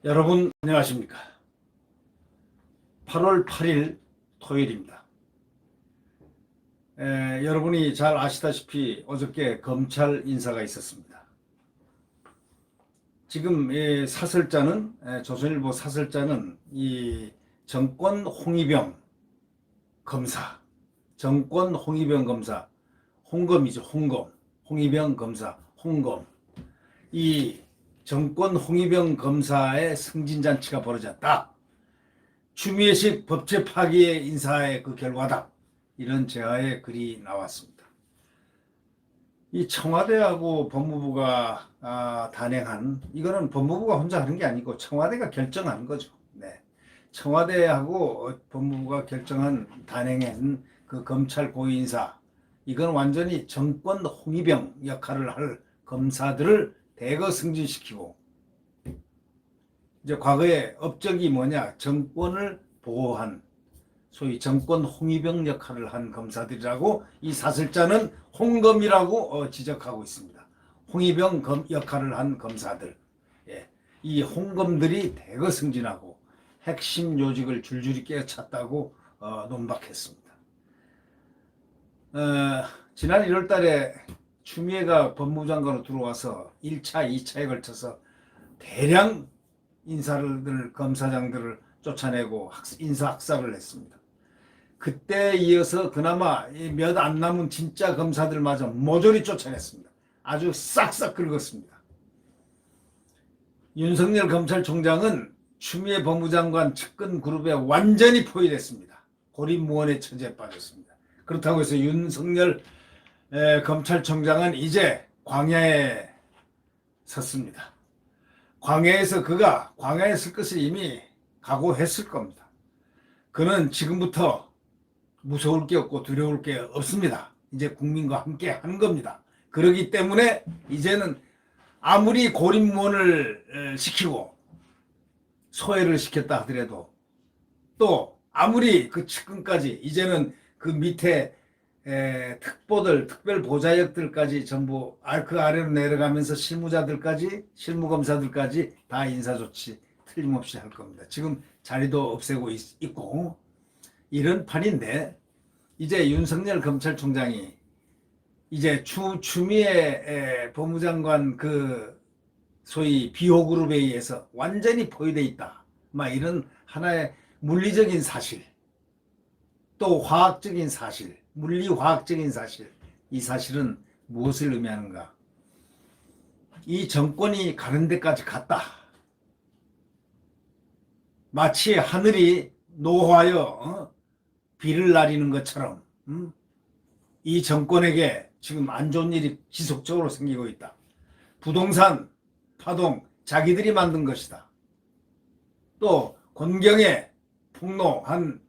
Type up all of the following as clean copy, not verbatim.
여러분 안녕하십니까? 8월 8일 토요일입니다. 여러분이 잘 아시다시피 어저께 검찰 인사가 있었습니다. 지금 조선일보 사설자는 이 정권 홍위병 검사, 정권 홍위병 검사, 홍검이죠. 홍검, 홍위병 검사, 홍검. 이 정권 홍위병 검사의 승진잔치가 벌어졌다. 추미애식 법제 파기의 인사의 그 결과다. 이런 제하의 글이 나왔습니다. 이 청와대하고 법무부가 단행한, 이거는 법무부가 혼자 하는 게 아니고 청와대가 결정한 거죠. 네. 청와대하고 법무부가 단행한 그 검찰 고위인사, 이건 완전히 정권 홍위병 역할을 할 검사들을 대거 승진시키고, 이제 과거에 업적이 뭐냐, 정권을 보호한 소위 정권 홍위병 역할을 한 검사들이라고 이 사설자는 홍검이라고 지적하고 있습니다. 홍위병 역할을 한 검사들, 이 홍검들이 대거 승진하고 핵심 요직을 줄줄이 깨쳤다고 논박했습니다. 지난 1월 달에 추미애가 법무부 장관으로 들어와서 1차, 2차에 걸쳐서 대량 검사장들을 쫓아내고 인사 학살을 했습니다. 그때에 이어서 그나마 몇 안 남은 진짜 검사들마저 모조리 쫓아냈습니다. 아주 싹싹 긁었습니다. 윤석열 검찰총장은 추미애 법무장관 측근 그룹에 완전히 포위됐습니다. 고립무원의 처지에 빠졌습니다. 그렇다고 해서 윤석열 검찰총장은 이제 광야에 섰습니다. 광야에 설 것을 이미 각오했을 겁니다. 그는 지금부터 무서울 게 없고 두려울 게 없습니다. 이제 국민과 함께 하는 겁니다. 그렇기 때문에 이제는 아무리 고립무원을 시키고 소외를 시켰다 하더라도, 또 아무리 그 측근까지, 이제는 그 밑에 특별보좌역들까지 전부 그 아래로 내려가면서 실무검사들까지 다 인사조치 틀림없이 할 겁니다. 지금 자리도 없애고 있고 이런 판인데, 이제 윤석열 검찰총장이 이제 추미애 법무장관 그 소위 비호그룹에 의해서 완전히 포위되어 있다, 이런 하나의 물리적인 사실, 또 화학적인 사실, 물리화학적인 사실, 이 사실은 무엇을 의미하는가? 이 정권이 가는 데까지 갔다. 마치 하늘이 노하여 비를 내리는 것처럼 이 정권에게 지금 안 좋은 일이 지속적으로 생기고 있다. 부동산 파동 자기들이 만든 것이다. 또 권경에 폭로한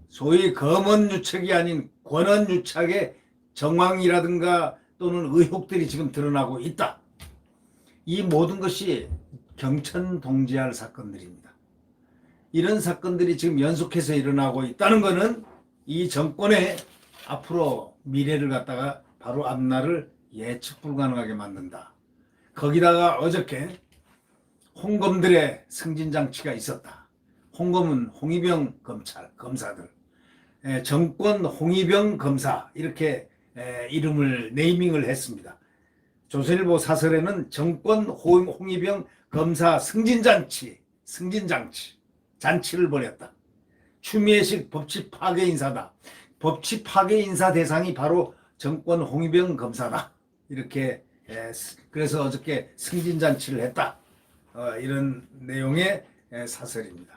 소위 검언유착이 아닌 권언유착의 정황이라든가 또는 의혹들이 지금 드러나고 있다. 이 모든 것이 경천동지할 사건들입니다. 이런 사건들이 지금 연속해서 일어나고 있다는 것은 이 정권의 앞으로 미래를 갖다가 바로 앞날을 예측 불가능하게 만든다. 거기다가 어저께 홍검들의 승진장치가 있었다. 홍검은 홍위병 검사들, 정권 홍위병 검사, 이렇게 이름을 네이밍을 했습니다. 조선일보 사설에는 정권 홍위병 검사 잔치를 벌였다. 추미애식 법치 파괴 인사다. 법치 파괴 인사 대상이 바로 정권 홍위병 검사다. 이렇게 그래서 어저께 승진잔치를 했다. 이런 내용의 사설입니다.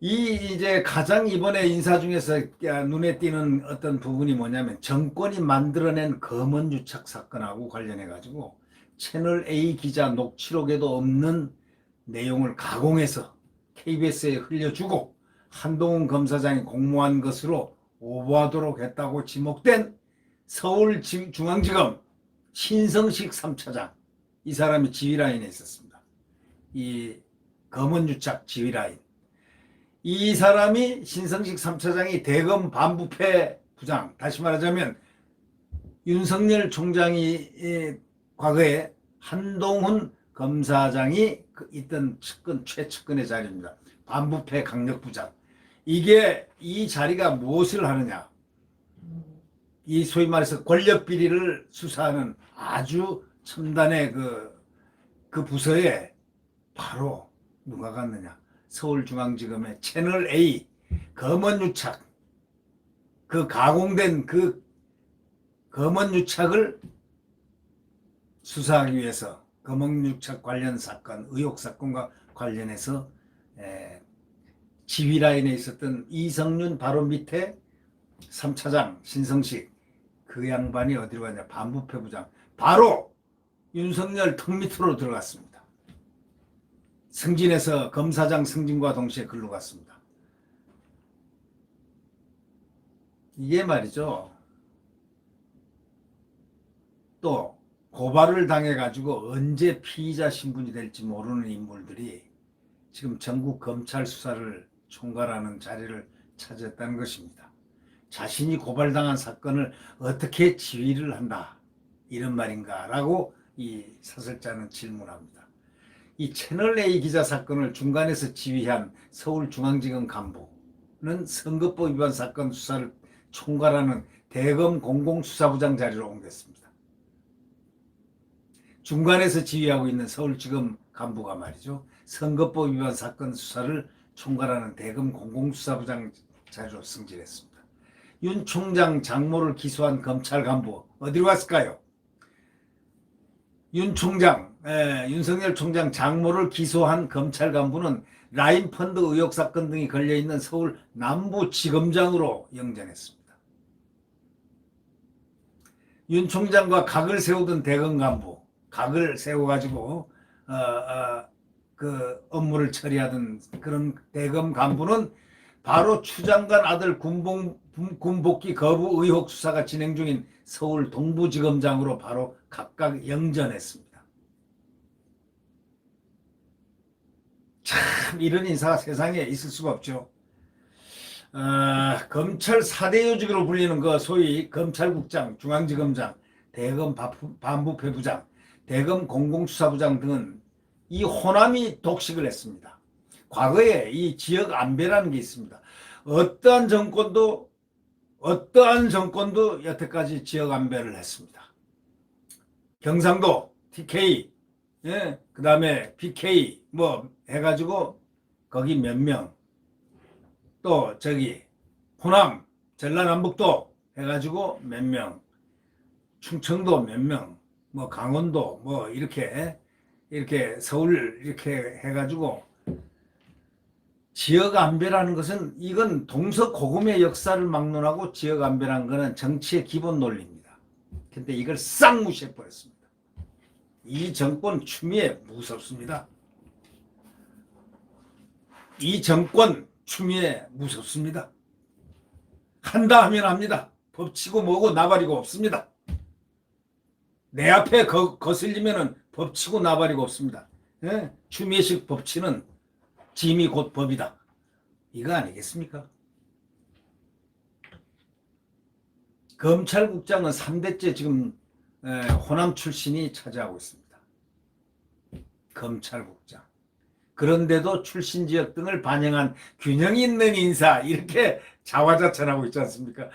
이제 가장 이번에 인사 중에서 눈에 띄는 어떤 부분이 뭐냐면, 정권이 만들어낸 검언유착 사건하고 관련해 가지고 채널 A 기자 녹취록에도 없는 내용을 가공해서 KBS에 흘려주고 한동훈 검사장이 공모한 것으로 오보하도록 했다고 지목된 서울중앙지검 신성식 3차장, 이 사람이 지휘라인에 있었습니다. 이 검언유착 지휘라인, 이 사람이 신성식 3차장이 대검 반부패 부장, 다시 말하자면 윤석열 총장이 과거에 한동훈 검사장이 있던 측근 최측근의 자리입니다. 반부패 강력부장. 이게 이 자리가 무엇을 하느냐? 이 소위 말해서 권력 비리를 수사하는 아주 첨단의 그 부서에 바로 누가 갔느냐? 서울중앙지검의 채널 A 검언유착, 그 가공된 그 검언유착을 수사하기 위해서 검언유착 관련 사건, 의혹 사건과 관련해서 지휘라인에 있었던 이성윤 바로 밑에 3차장 신성식, 그 양반이 어디로 갔냐? 반부패부장. 바로 윤석열 턱 밑으로 들어갔습니다. 승진해서 검사장 승진과 동시에 글로 갔습니다. 이게 말이죠. 또 고발을 당해가지고 언제 피의자 신분이 될지 모르는 인물들이 지금 전국 검찰 수사를 총괄하는 자리를 차지했다는 것입니다. 자신이 고발당한 사건을 어떻게 지휘를 한다, 이런 말인가 라고 이 사설자는 질문합니다. 이 채널A 기자 사건을 중간에서 지휘한 서울중앙지검 간부는 선거법 위반 사건 수사를 총괄하는 대검 공공수사부장 자리로 옮겼습니다. 중간에서 지휘하고 있는 서울지검 간부가 말이죠, 선거법 위반 사건 수사를 총괄하는 대검 공공수사부장 자리로 승진했습니다. 윤 총장 장모를 기소한 검찰 간부 어디로 갔을까요? 윤석열 총장 장모를 기소한 검찰 간부는 라인펀드 의혹 사건 등이 걸려있는 서울 남부지검장으로 영전했습니다. 윤 총장과 각을 세우던 대검 간부, 각을 세워가지고 그 업무를 처리하던 그런 대검 간부는 바로 추 장관 아들 군복귀 거부 의혹 수사가 진행 중인 서울 동부지검장으로 바로 각각 영전했습니다. 참 이런 인사가 세상에 있을 수가 없죠. 검찰 4대 요직으로 불리는 그 소위 검찰국장, 중앙지검장, 대검 반부패부장, 대검 공공수사부장 등은 이 호남이 독식을 했습니다. 과거에 이 지역 안배라는 게 있습니다. 어떠한 정권도 여태까지 지역 안배를 했습니다. 경상도 TK, 그 다음에 BK 뭐 해가지고 거기 몇 명, 또 저기 호남, 전라남북도 해가지고 몇 명, 충청도 몇 명, 뭐 강원도 뭐 이렇게 서울 이렇게 해가지고 지역 안배라는 것은 이건 동서고금의 역사를 막론하고 지역 안배라는 것은 정치의 기본 논리입니다. 근데 이걸 싹 무시해 버렸습니다. 이 정권 추미애 무섭습니다. 이 정권 추미애 무섭습니다. 한다 하면 합니다. 법치고 뭐고 나발이고 없습니다. 내 앞에 거슬리면은 법치고 나발이고 없습니다. 추미애식 법치는 짐이 곧 법이다. 이거 아니겠습니까? 검찰국장은 3대째 지금 호남 출신이 차지하고 있습니다. 검찰국장. 그런데도 출신 지역 등을 반영한 균형 있는 인사, 이렇게 자화자찬하고 있지 않습니까?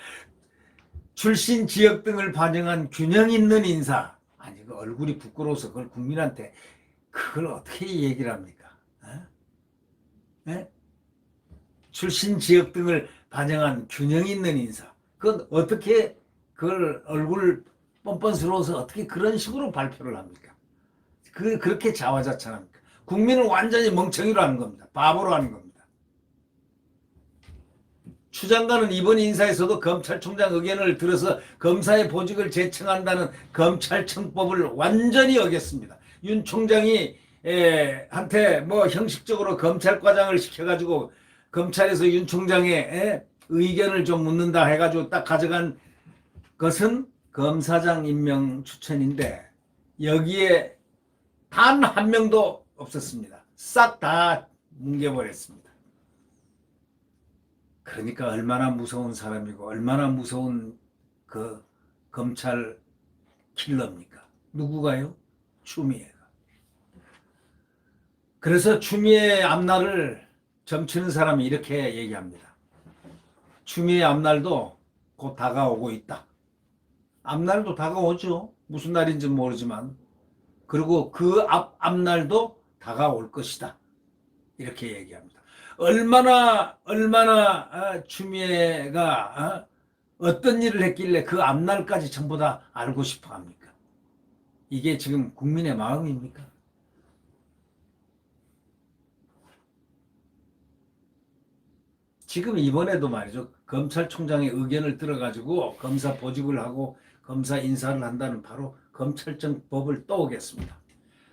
출신 지역 등을 반영한 균형 있는 인사. 아니, 그 얼굴이 부끄러워서 그걸 국민한테 그걸 어떻게 얘기를 합니까? 출신 지역 등을 반영한 균형 있는 인사. 그건 어떻게 그걸 얼굴 뻔뻔스러워서 어떻게 그런 식으로 발표를 합니까? 그렇게 자화자찬합니까? 국민을 완전히 멍청이로 하는 겁니다. 바보로 하는 겁니다. 추 장관은 이번 인사에서도 검찰총장 의견을 들어서 검사의 보직을 재청한다는 검찰청법을 완전히 어겼습니다. 윤 총장이 한테 뭐 형식적으로 검찰과장을 시켜가지고 검찰에서 윤 총장의 의견을 좀 묻는다 해가지고 딱 가져간 것은 검사장 임명 추천인데 여기에 단 한 명도 없었습니다. 싹 다 뭉개버렸습니다. 그러니까 얼마나 무서운 사람이고 얼마나 무서운 그 검찰 킬러입니까? 누구가요? 추미애가. 그래서 추미애 앞날을 점치는 사람이 이렇게 얘기합니다. 추미애 앞날도 곧 다가오고 있다. 앞날도 다가오죠. 무슨 날인지 모르지만. 그리고 그 앞날도 다가올 것이다. 이렇게 얘기합니다. 얼마나 추미애가 어떤 일을 했길래 그 앞날까지 전부 다 알고 싶어 합니까? 이게 지금 국민의 마음입니까? 지금 이번에도 말이죠. 검찰총장의 의견을 들어가지고 검사 보직을 하고 검사 인사를 한다는 바로 검찰청법을 또 오겠습니다.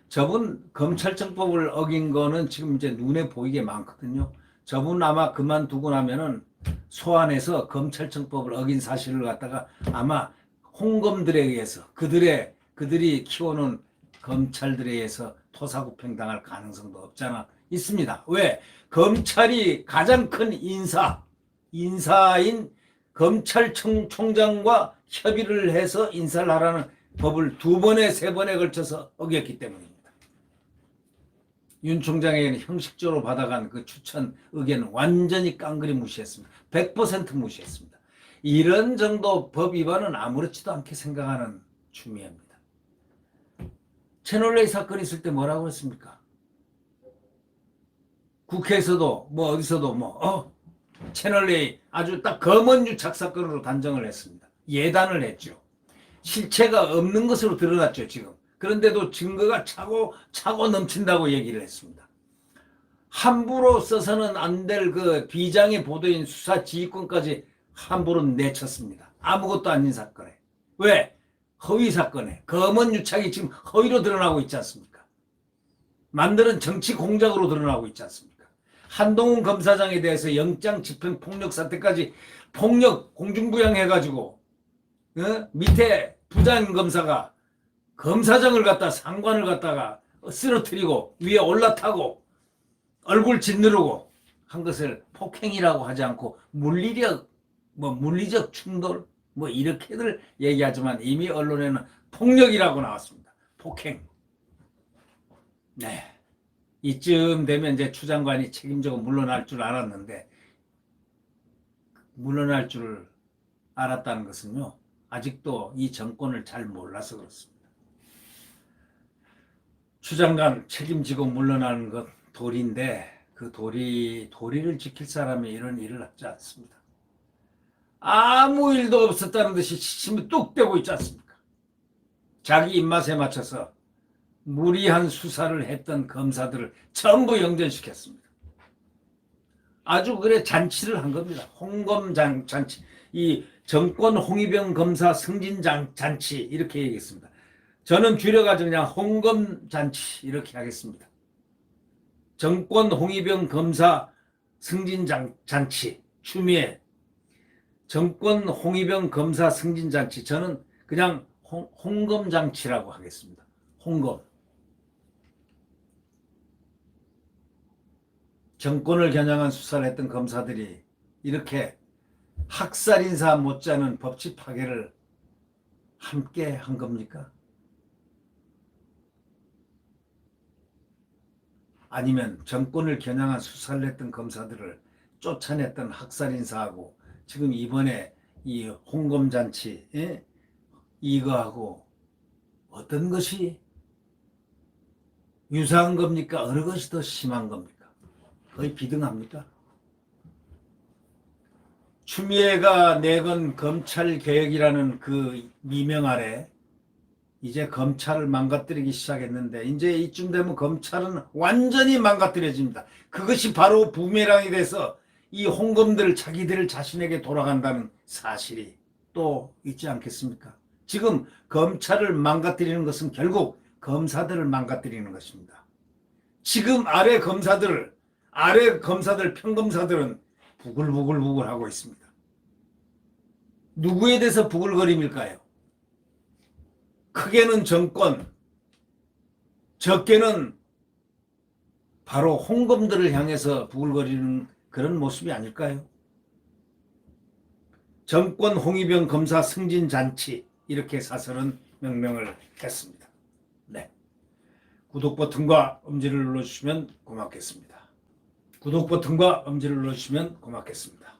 저분 검찰청법을 어긴 거는 지금 이제 눈에 보이게 많거든요. 저분 아마 그만두고 나면은 소환해서 검찰청법을 어긴 사실을 갖다가 아마 홍검들에 의해서 그들이 키워놓은 검찰들에 의해서 토사구팽 당할 가능성도 없잖아 있습니다. 왜? 검찰이 가장 큰 인사인 검찰총장과 협의를 해서 인사를 하라는 법을 2번에 3번에 걸쳐서 어겼기 때문입니다. 윤 총장에게는 형식적으로 받아간 그 추천 의견은 완전히 깡그리 무시했습니다. 100% 무시했습니다. 이런 정도 법 위반은 아무렇지도 않게 생각하는 추미애입니다. 채널A 사건이 있을 때 뭐라고 했습니까? 국회에서도 어디서도 채널A 아주 딱 검언 유착 사건으로 단정을 했습니다. 예단을 했죠. 실체가 없는 것으로 드러났죠, 지금. 그런데도 증거가 차고 넘친다고 얘기를 했습니다. 함부로 써서는 안 될 그 비장의 보도인 수사 지휘권까지 함부로 내쳤습니다. 아무것도 아닌 사건에. 왜? 허위 사건에. 검언 유착이 지금 허위로 드러나고 있지 않습니까? 만드는 정치 공작으로 드러나고 있지 않습니까? 한동훈 검사장에 대해서 영장 집행 폭력 사태까지 폭력 공중부양해가지고 밑에 부장 검사가 검사장을 갖다 상관을 갖다가 쓰러뜨리고 위에 올라타고 얼굴 짓누르고 한 것을 폭행이라고 하지 않고 물리적 충돌 이렇게들 얘기하지만 이미 언론에는 폭력이라고 나왔습니다. 폭행. 네. 이쯤 되면 이제 추 장관이 책임지고 물러날 줄 알았는데 물러날 줄 알았다는 것은요. 아직도 이 정권을 잘 몰라서 그렇습니다. 추 장관 책임지고 물러나는 것 도리인데 그 도리를 지킬 사람이 이런 일을 하지 않습니다. 아무 일도 없었다는 듯이 시침이 뚝 떼고 있지 않습니까? 자기 입맛에 맞춰서 무리한 수사를 했던 검사들을 전부 영전시켰습니다. 아주 그래 잔치를 한 겁니다. 홍검장 잔치. 이 정권 홍위병 검사 승진 잔치 이렇게 얘기했습니다. 저는 줄여가지고 그냥 홍검잔치 이렇게 하겠습니다. 정권 홍위병 검사 승진 잔치 추미애 정권 홍위병 검사 승진 잔치 저는 그냥 홍검잔치라고 하겠습니다. 홍검 정권을 겨냥한 수사를 했던 검사들이 이렇게 학살 인사 못지않은 법치 파괴를 함께 한 겁니까? 아니면 정권을 겨냥한 수사를 했던 검사들을 쫓아냈던 학살 인사하고 지금 이번에 이 홍검잔치 이거하고 어떤 것이 유사한 겁니까? 어느 것이 더 심한 겁니까? 거의 비등합니까? 추미애가 내건 검찰개혁이라는 그 미명 아래 이제 검찰을 망가뜨리기 시작했는데 이제 이쯤 되면 검찰은 완전히 망가뜨려집니다. 그것이 바로 부메랑이 돼서 이 홍검들 자기들 자신에게 돌아간다는 사실이 또 있지 않겠습니까? 지금 검찰을 망가뜨리는 것은 결국 검사들을 망가뜨리는 것입니다. 지금 아래 검사들 평검사들은 부글부글 하고 있습니다. 누구에 대해서 부글거림일까요? 크게는 정권, 적게는 바로 홍검들을 향해서 부글거리는 그런 모습이 아닐까요? 정권 홍위병 검사 승진 잔치 이렇게 사설은 명명을 했습니다. 네. 구독 버튼과 엄지를 눌러주시면 고맙겠습니다. 구독 버튼과 엄지를 눌러주시면 고맙겠습니다.